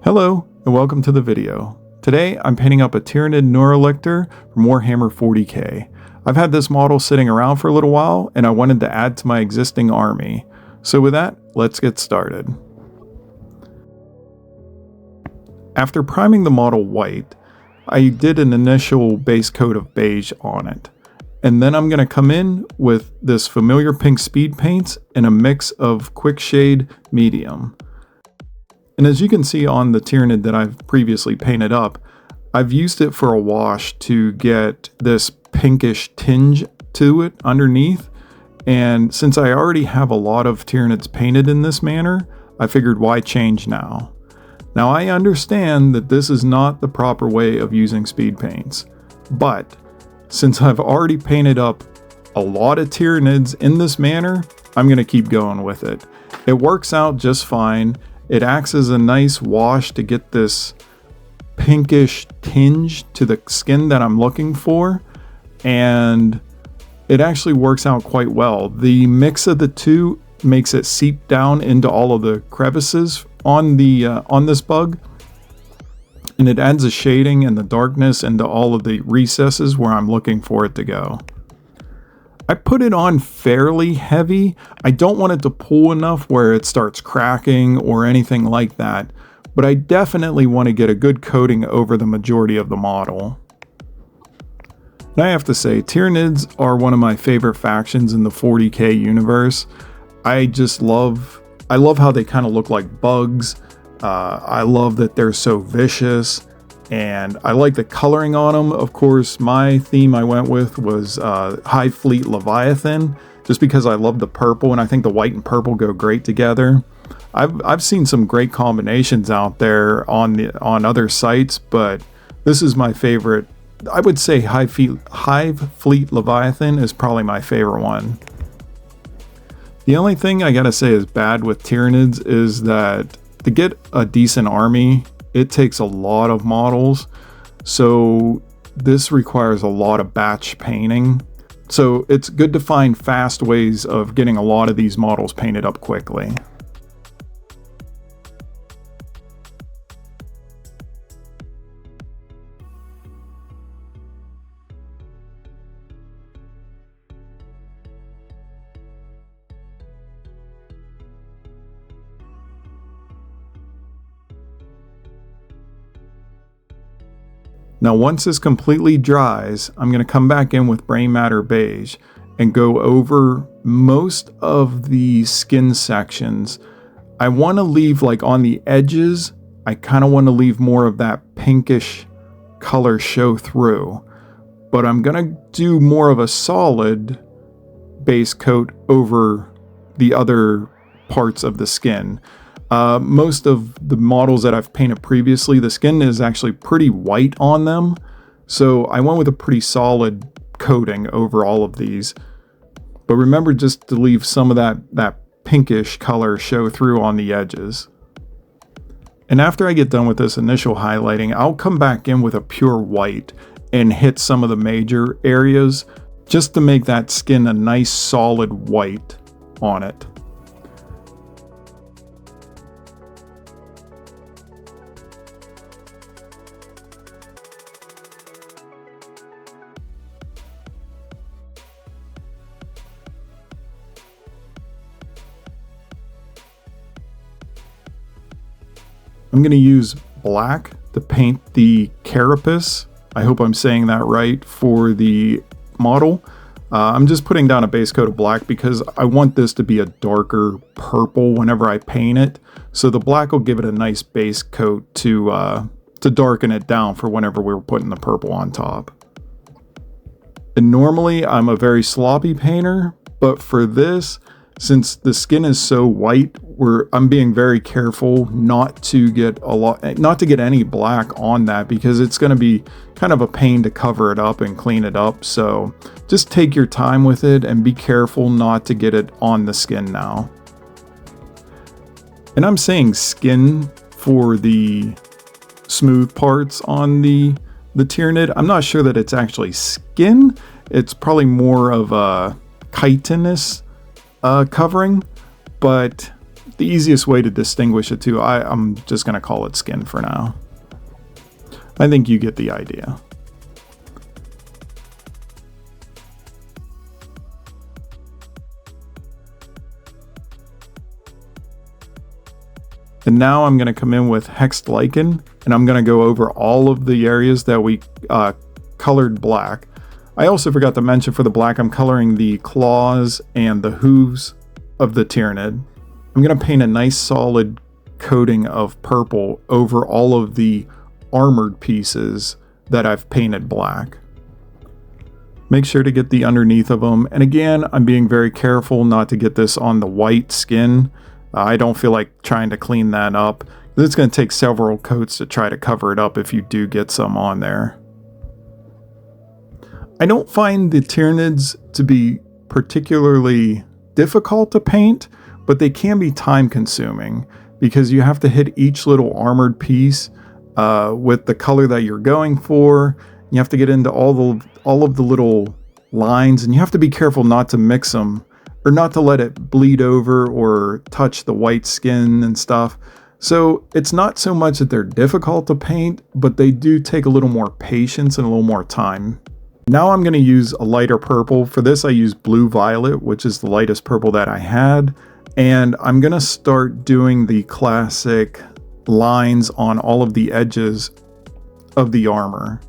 Hello and welcome to the video. Today I'm painting up a Tyranid Neurolictor from Warhammer 40k. I've had this model sitting around for a little while and I wanted to add to my existing army. So with that, let's get started. After priming the model white, I did an initial base coat of beige on it. And then I'm going to come in with this familiar pink speed paints and a mix of quick shade medium. And as you can see on the Tyranid that I've previously painted up, I've used it for a wash to get this pinkish tinge to it underneath. And since I already have a lot of Tyranids painted in this manner, I figured why change now? Now I understand that this is not the proper way of using speed paints, but since I've already painted up a lot of Tyranids in this manner, I'm going to keep going with it. It works out just fine. It acts as a nice wash to get this pinkish tinge to the skin that I'm looking for, and it actually works out quite well. The mix of the two makes it seep down into all of the crevices on this bug, and it adds a shading and the darkness into all of the recesses where I'm looking for it to go. I put it on fairly heavy. I don't want it to pull enough where it starts cracking or anything like that, but I definitely want to get a good coating over the majority of the model. And I have to say, Tyranids are one of my favorite factions in the 40k universe. I love how they kind of look like bugs. I love that they're so vicious, and I like the coloring on them. Of course, my theme I went with was Hive Fleet Leviathan, just because I love the purple, and I think the white and purple go great together. I've seen some great combinations out there on other sites, but this is my favorite. I would say Hive Fleet Leviathan is probably my favorite one. The only thing I gotta say is bad with Tyranids is that to get a decent army, it takes a lot of models, so this requires a lot of batch painting. So it's good to find fast ways of getting a lot of these models painted up quickly. Now once this completely dries, I'm going to come back in with Brain Matter Beige and go over most of the skin sections. I want to leave, like on the edges, I kind of want to leave more of that pinkish color show through. But I'm going to do more of a solid base coat over the other parts of the skin. Most of the models that I've painted previously, the skin is actually pretty white on them. So I went with a pretty solid coating over all of these. But remember just to leave some of that pinkish color show through on the edges. And after I get done with this initial highlighting, I'll come back in with a pure white and hit some of the major areas just to make that skin a nice solid white on it. I'm going to use black to paint the carapace. I hope I'm saying that right for the model. I'm just putting down a base coat of black because I want this to be a darker purple whenever I paint it. So the black will give it a nice base coat to darken it down for whenever we're putting the purple on top. And normally I'm a very sloppy painter, but for this, since the skin is so white, I'm being very careful not to get any black on that, because it's going to be kind of a pain to cover it up and clean it up. So just take your time with it and be careful not to get it on the skin now. And I'm saying skin for the smooth parts on the Tyranid. I'm not sure that it's actually skin. It's probably more of a chitinous covering, but the easiest way to distinguish the two, I'm just going to call it skin for now. I think you get the idea. And now I'm going to come in with hexed lichen, and I'm going to go over all of the areas that we colored black. I also forgot to mention for the black, I'm coloring the claws and the hooves of the Tyranid. I'm going to paint a nice solid coating of purple over all of the armored pieces that I've painted black. Make sure to get the underneath of them. And again, I'm being very careful not to get this on the white skin. I don't feel like trying to clean that up. It's going to take several coats to try to cover it up if you do get some on there. I don't find the Tyranids to be particularly difficult to paint, but they can be time consuming because you have to hit each little armored piece with the color that you're going for. You have to get into all of the little lines, and you have to be careful not to mix them or not to let it bleed over or touch the white skin and stuff. So it's not so much that they're difficult to paint, but they do take a little more patience and a little more time. Now I'm going to use a lighter purple. For this I used blue violet, which is the lightest purple that I had. And I'm going to start doing the classic lines on all of the edges of the armor.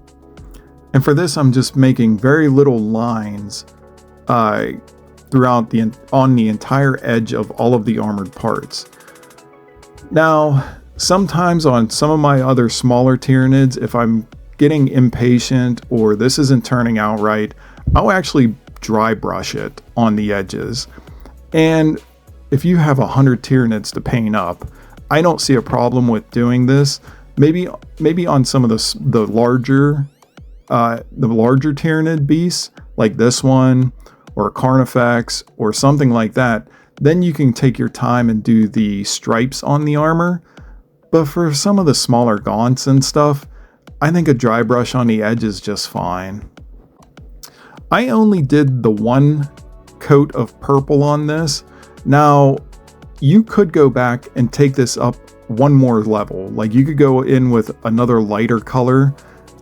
And for this I'm just making very little lines throughout on the entire edge of all of the armored parts. Now, sometimes on some of my other smaller Tyranids, if I'm getting impatient or this isn't turning out right, I'll actually dry brush it on the edges. And if you have 100 Tyranids to paint up, I don't see a problem with doing this. Maybe on some of the larger Tyranid beasts, like this one, or a Carnifex, or something like that, then you can take your time and do the stripes on the armor. But for some of the smaller gaunts and stuff, I think a dry brush on the edge is just fine. I only did the one coat of purple on this. Now, you could go back and take this up one more level. Like you could go in with another lighter color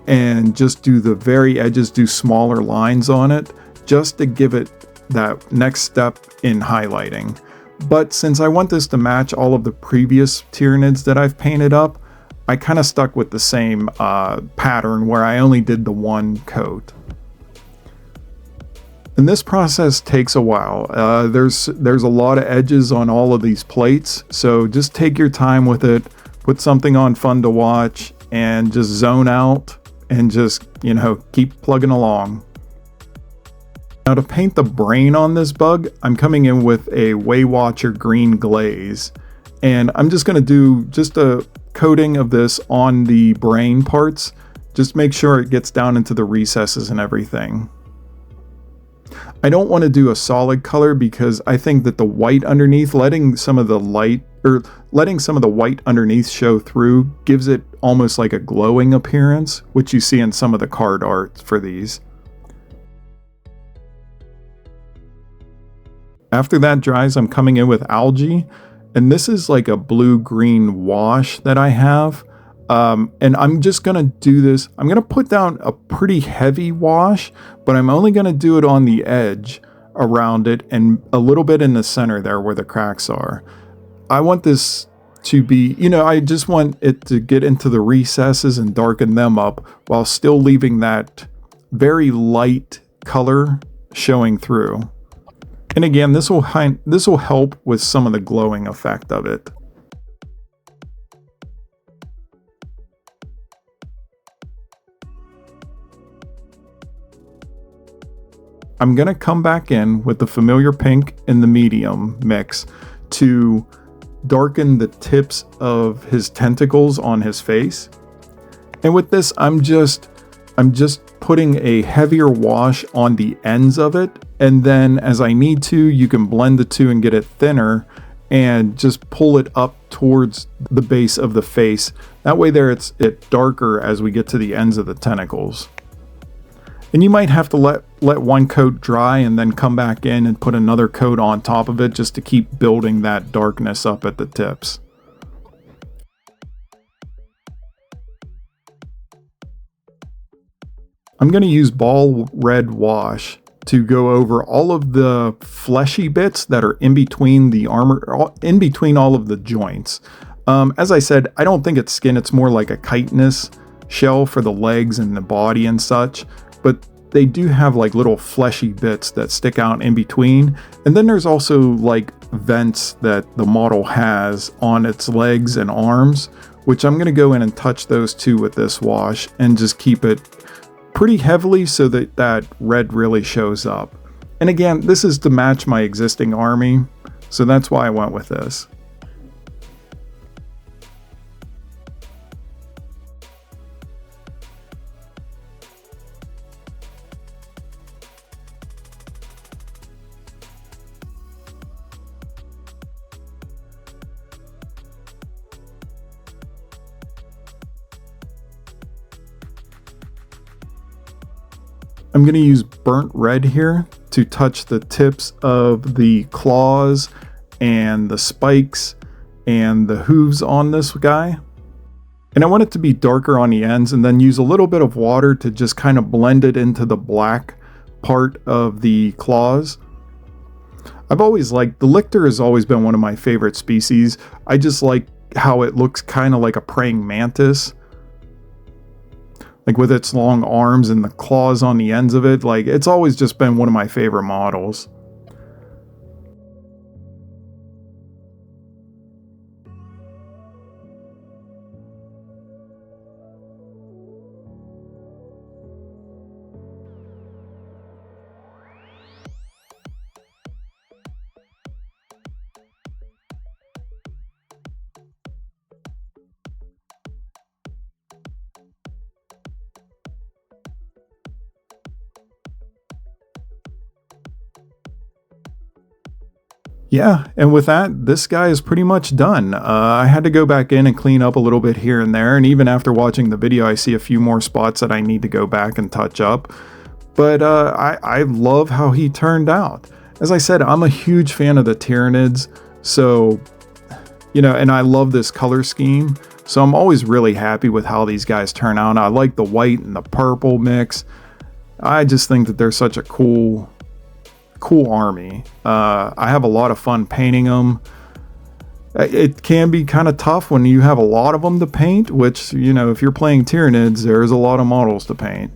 and just do the very edges, do smaller lines on it, just to give it that next step in highlighting. But since I want this to match all of the previous Tyranids that I've painted up, I kind of stuck with the same pattern where I only did the one coat. And this process takes a while. There's a lot of edges on all of these plates, so just take your time with it, put something on fun to watch, and just zone out and just, keep plugging along. Now to paint the brain on this bug, I'm coming in with a Waywatcher green glaze, and I'm just going to do just a coating of this on the brain parts. Just make sure it gets down into the recesses and everything. I don't want to do a solid color because I think that the white underneath, letting some of the white underneath show through gives it almost like a glowing appearance, which you see in some of the card art for these. After that dries, I'm coming in with algae, and this is like a blue-green wash that I have. And I'm just going to do this. I'm going to put down a pretty heavy wash, but I'm only going to do it on the edge around it and a little bit in the center there where the cracks are. I want this to be, I just want it to get into the recesses and darken them up while still leaving that very light color showing through. And again, this will help with some of the glowing effect of it. I'm going to come back in with the familiar pink and the medium mix to darken the tips of his tentacles on his face. And with this, I'm just putting a heavier wash on the ends of it. And then as I need to, you can blend the two and get it thinner and just pull it up towards the base of the face. That way there it's darker as we get to the ends of the tentacles. And you might have to let one coat dry and then come back in and put another coat on top of it just to keep building that darkness up at the tips. I'm going to use ball red wash to go over all of the fleshy bits that are in between the armor, in between all of the joints. As I said, I don't think it's skin, it's more like a chitinous shell for the legs and the body and such, but they do have like little fleshy bits that stick out in between. And then there's also like vents that the model has on its legs and arms, which I'm going to go in and touch those too with this wash and just keep it pretty heavily so that that red really shows up. And again, this is to match my existing army, so that's why I went with this. I'm going to use burnt red here to touch the tips of the claws and the spikes and the hooves on this guy. And I want it to be darker on the ends, and then use a little bit of water to just kind of blend it into the black part of the claws. I've always liked, the lictor has always been one of my favorite species. I just like how it looks kind of like a praying mantis. Like with its long arms and the claws on the ends of it, like it's always just been one of my favorite models. Yeah, and with that, this guy is pretty much done. I had to go back in and clean up a little bit here and there, and even after watching the video, I see a few more spots that I need to go back and touch up. But I love how he turned out. As I said, I'm a huge fan of the Tyranids, so, you know, and I love this color scheme, so I'm always really happy with how these guys turn out. I like the white and the purple mix. I just think that they're such a cool army. I have a lot of fun painting them. It can be kind of tough when you have a lot of them to paint, which, you know, if you're playing Tyranids, there's a lot of models to paint.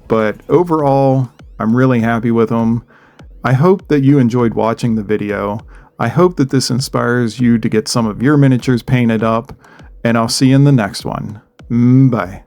But overall, I'm really happy with them. I hope that you enjoyed watching the video. I hope that this inspires you to get some of your miniatures painted up, and I'll see you in the next one. Bye.